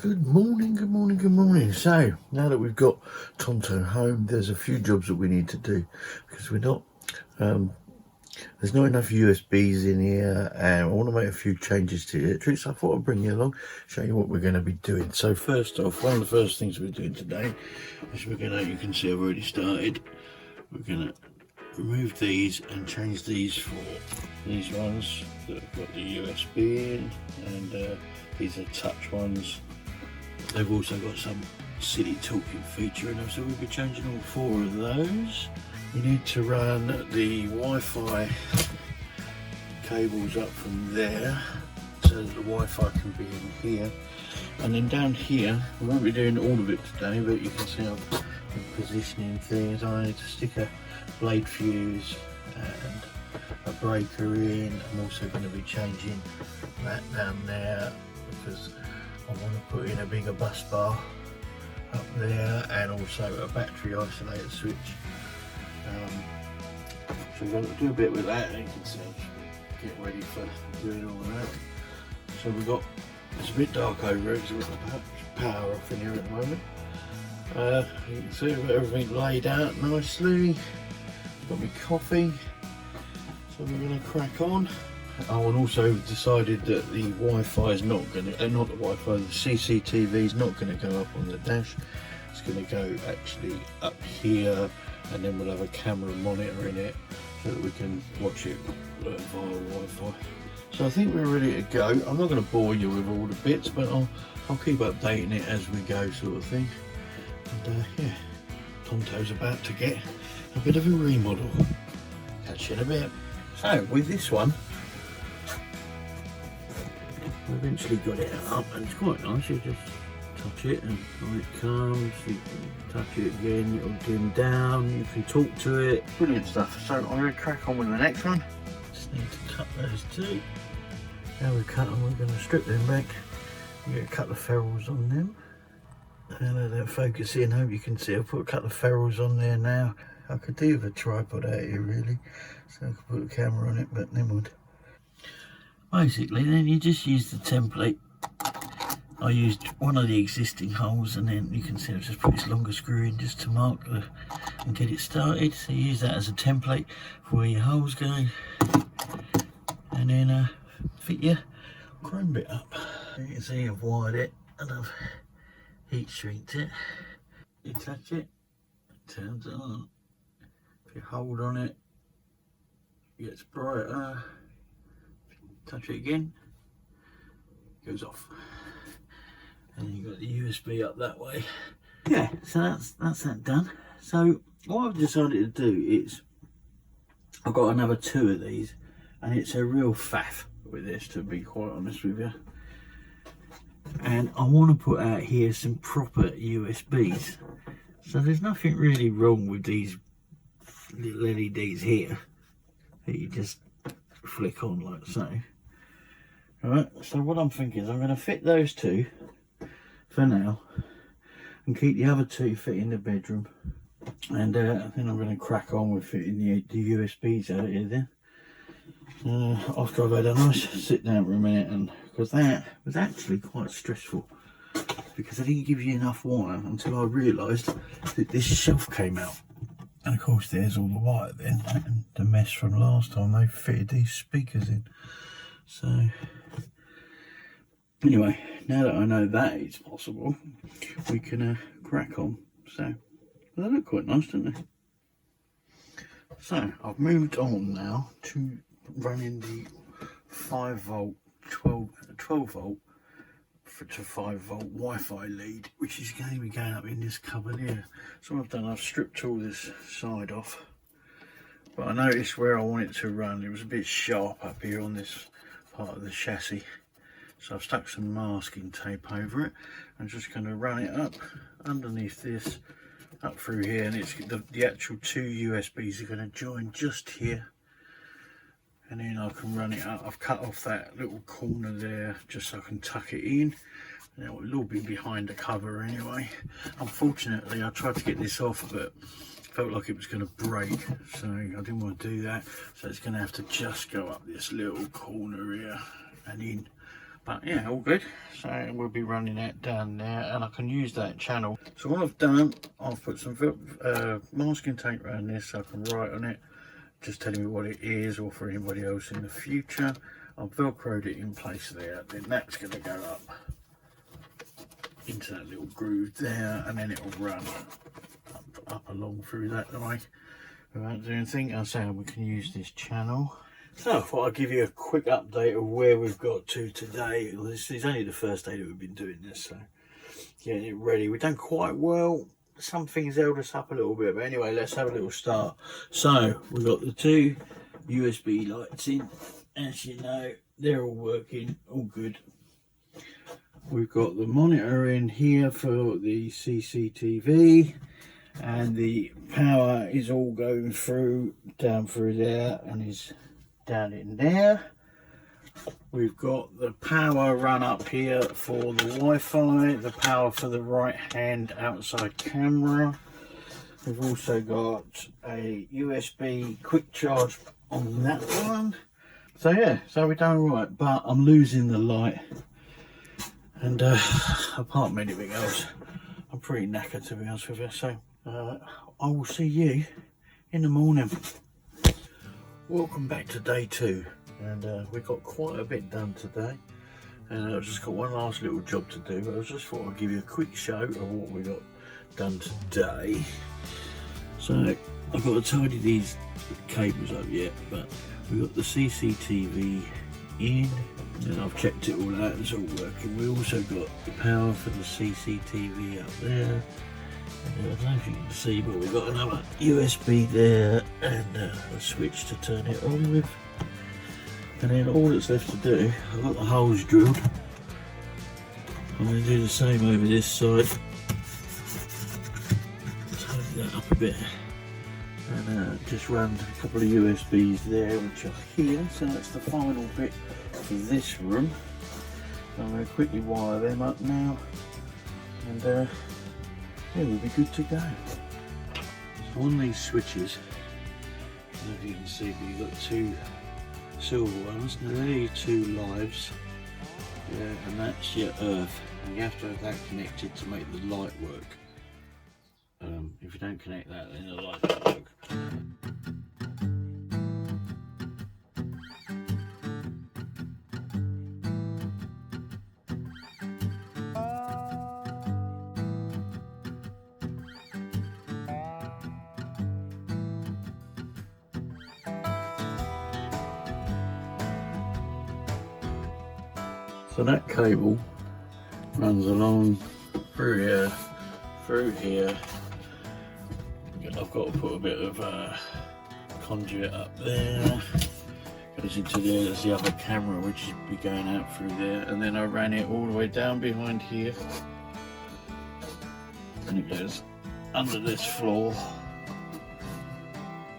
Good morning, good morning, good morning. So, now that we've got Tonto home, there's a few jobs that we need to do because we're not, there's not enough USBs in here and I want to make a few changes to the electrics. So I thought I'd bring you along, show you what we're going to be doing. So first off, one of the first things we're doing today is we're going to, you can see I've already started, we're going to remove these and change these for these ones that have got the USB in, and these are touch ones. They've also got some silly talking feature in them, so we'll be changing all 4 of those. We need to run the Wi-Fi cables up from there so that the Wi-Fi can be in here. And then down here, we won't be doing all of it today, but you can see I've been positioning things. I need to stick a blade fuse and a breaker in. I'm also going to be changing that down there because I want to put in a bigger bus bar up there and also a battery isolator switch. So we're going to do a bit with that, and you can see I'll get ready for doing all that. So we've got, it's a bit dark over here because we've got the power off in here at the moment. You can see we've got everything laid out nicely. Got me coffee, so we're going to crack on. Oh, and also decided that the Wi-Fi is not going to, not the Wi-Fi, the CCTV is not going to go up on the dash. It's going to go actually up here, and then we'll have a camera monitor in it so that we can watch it via Wi-Fi. So I think we're ready to go. I'm not going to bore you with all the bits, but I'll keep updating it as we go, sort of thing. And yeah, Tonto's about to get a bit of a remodel. Catch you in a bit. So with this one, we eventually got it up, and it's quite nice. You just touch it and when it comes, you can touch it again, it'll dim down, you can talk to it. Brilliant stuff. So I'm going to crack on with the next one. Just need to cut those 2. Now we cut them, we're going to strip them back. We get a couple of ferrules on them. And I don't focus in, hope you can see. I've put a couple of ferrules on there now. I could do with a tripod out here really, so I could put a camera on it, but never mind. Basically then you just use the template. I used one of the existing holes, and then you can see I've just put this longer screw in just to mark and get it started. So you use that as a template for where your holes go, and then fit your chrome bit up. You can see I've wired it and I've heat shrinked it. You touch it, it turns on. If you hold on it, it gets brighter. Touch it again, it goes off. And then you've got the USB up that way. Yeah, so that's that done. So what I've decided to do is, I've got another 2 of these, and it's a real faff with this, to be quite honest with you. And I want to put out here some proper USBs. So there's nothing really wrong with these little LEDs here that you just flick on like so. Alright, so what I'm thinking is I'm going to fit those 2 for now and keep the other 2 fit in the bedroom, and then I'm going to crack on with fitting the USBs out here then. After I've had a nice sit down for a minute, and because that was actually quite stressful because I didn't give you enough wire until I realised that this shelf came out. And of course there's all the wire then, and the mess from last time they fitted these speakers in. So anyway, now that I know that it's possible, we can crack on. So they look quite nice, don't they? So I've moved on now to running the 5 volt 12 volt to 5 volt Wi-Fi lead, which is going to be going up in this cupboard here. So what I've done, I've stripped all this side off, but I noticed where I want it to run, it was a bit sharp up here on this part of the chassis. So I've stuck some masking tape over it. I'm just going to run it up underneath this, up through here, and it's the actual 2 USBs are going to join just here. And then I can run it up. I've cut off that little corner there just so I can tuck it in. And it will all be behind the cover anyway. Unfortunately, I tried to get this off, but felt like it was going to break, so I didn't want to do that. So it's going to have to just go up this little corner here and in But yeah, all good. So we'll be running that down there, and I can use that channel. So what I've done, I've put some masking tape around this so I can write on it, just telling me what it is, or for anybody else in the future. I've velcroed it in place there, then that's going to go up into that little groove there, and then it'll run up along through that way without doing anything. I say we can use this channel. So I thought I'd give you a quick update of where we've got to today. This is only the first day that we've been doing this, so getting it ready. We've done quite well. Some things held us up a little bit, but anyway, let's have a little start. So we've got the two USB lights in. As you know, they're all working, all good. We've got the monitor in here for the CCTV, and the power is all going through, down through there, and is down in there. We've got the power run up here for the Wi-Fi, the power for the right hand outside camera. We've also got a USB quick charge on that one. So yeah, so we're doing right, but I'm losing the light, and apart from anything else, I'm pretty knackered, to be honest with you. So I will see you in the morning. Welcome back to day 2, and we got quite a bit done today, and I've just got one last little job to do, but I just thought I'd give you a quick show of what we got done today. So I've got to tidy these cables up yet, but we've got the CCTV in, and I've checked it all out, it's all working. We also got the power for the CCTV up there. I don't know if you can see, but we've got another USB there, and a switch to turn it on with. And then all that's left to do, I've got the holes drilled. I'm going to do the same over this side. Tidy that up a bit, and just run a couple of USBs there, which are here. So that's the final bit for this room. So I'm going to quickly wire them up now, and yeah, we'll be good to go. So on these switches, I don't know if you can see, but you've got 2 silver ones. Now they're 2 lives, yeah, and that's your earth, and you have to have that connected to make the light work. If you don't connect that, then the light won't work. So that cable runs along through here. I've got to put a bit of conduit up there. Goes into there, there's the other camera which should be going out through there, and then I ran it all the way down behind here, and it goes under this floor,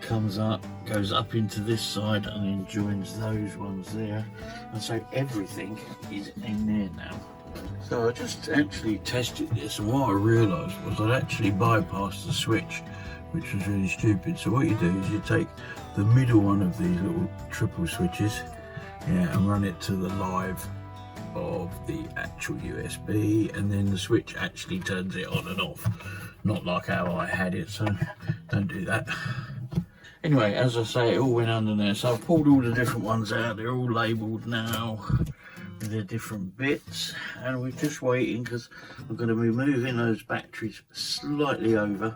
comes up, goes up into this side, and then joins those ones there. And so everything is in there now. So I just actually tested this, and what I realised was I'd actually bypassed the switch, which was really stupid. So what you do is you take the middle one of these little triple switches, yeah, and run it to the live of the actual USB, and then the switch actually turns it on and off, not like how I had it, so don't do that. Anyway, as I say, it all went under there, so I've pulled all the different ones out. They're all labelled now with their different bits, and we're just waiting because I'm going to be moving those batteries slightly over,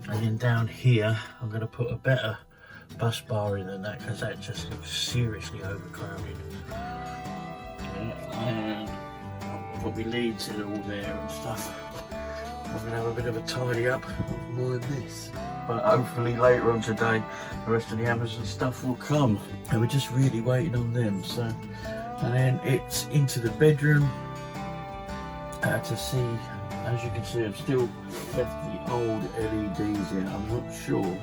and then down here I'm going to put a better bus bar in than that, because that just looks seriously overcrowded. And I've got my leads in all there and stuff. I'm going to have a bit of a tidy up of more of this. But hopefully later on today, the rest of the Amazon stuff will come. And we're just really waiting on them. So, and then it's into the bedroom to see. As you can see, I've still left the old LEDs in. I'm not sure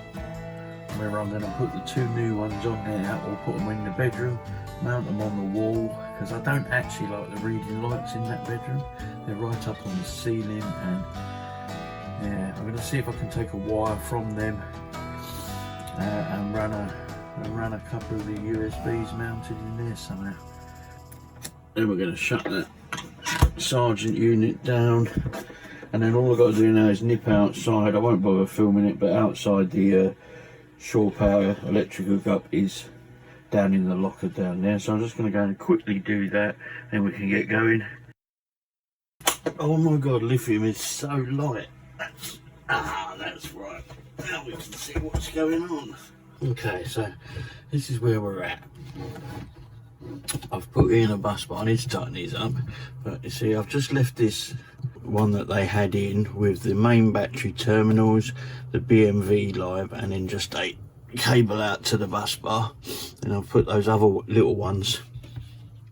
whether I'm going to put the 2 new ones on there or put them in the bedroom, mount them on the wall, because I don't actually like the reading lights in that bedroom. They're right up on the ceiling, and yeah, I'm going to see if I can take a wire from them and run a couple of the USBs mounted in there somehow. Then we're going to shut that Sergeant unit down, and then all I've got to do now is nip outside. I won't bother filming it, but outside the shore power electric hookup is down in the locker down there, so I'm just going to go and quickly do that, then we can get going. Oh my god, lithium is so light. That's right. Now we can see what's going on. Okay, so this is where we're at. I've put in a bus bar. I need to tighten these up, but you see I've just left this one that they had in with the main battery terminals, the BMV live, and then just a cable out to the bus bar, and I've put those other little ones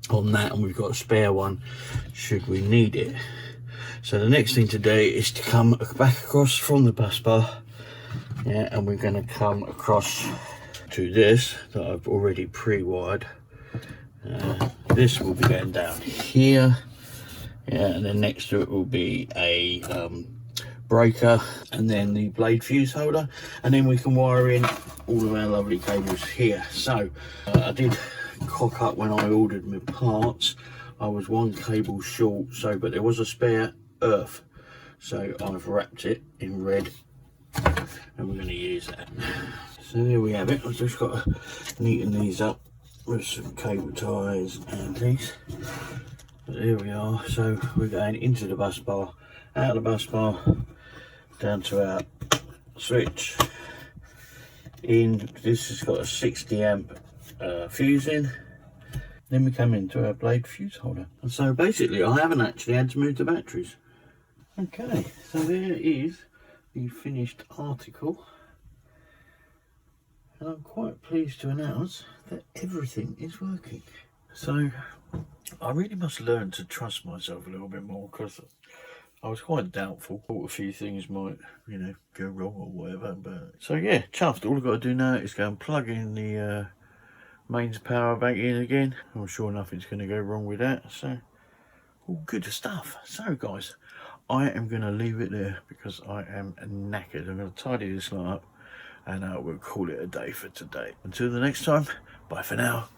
on that, and we've got a spare one should we need it. So the next thing to do is to come back across from the bus bar, yeah, and we're going to come across to this that I've already pre-wired. This will be going down here, yeah, and then next to it will be a breaker, and then the blade fuse holder, and then we can wire in all of our lovely cables here. So I did cock up when I ordered my parts. I was one cable short, so but there was a spare earth, so I've wrapped it in red, and we're going to use that. So there we have it. I've just got to neaten these up with some cable ties and things, but there we are. So we're going into the bus bar, out of the bus bar, down to our switch in. This has got a 60 amp fuse in. Then we come into our blade fuse holder, and so basically I haven't actually had to move the batteries. Okay, so there is the finished article, and I'm quite pleased to announce that everything is working. So I really must learn to trust myself a little bit more, because I was quite doubtful. Thought a few things might, you know, go wrong or whatever. But so yeah, chuffed. All I've got to do now is go and plug in the mains power back in again. I'm sure nothing's going to go wrong with that. So all good stuff. So guys, I am going to leave it there because I am knackered. I'm going to tidy this lot up, and we'll call it a day for today. Until the next time, bye for now.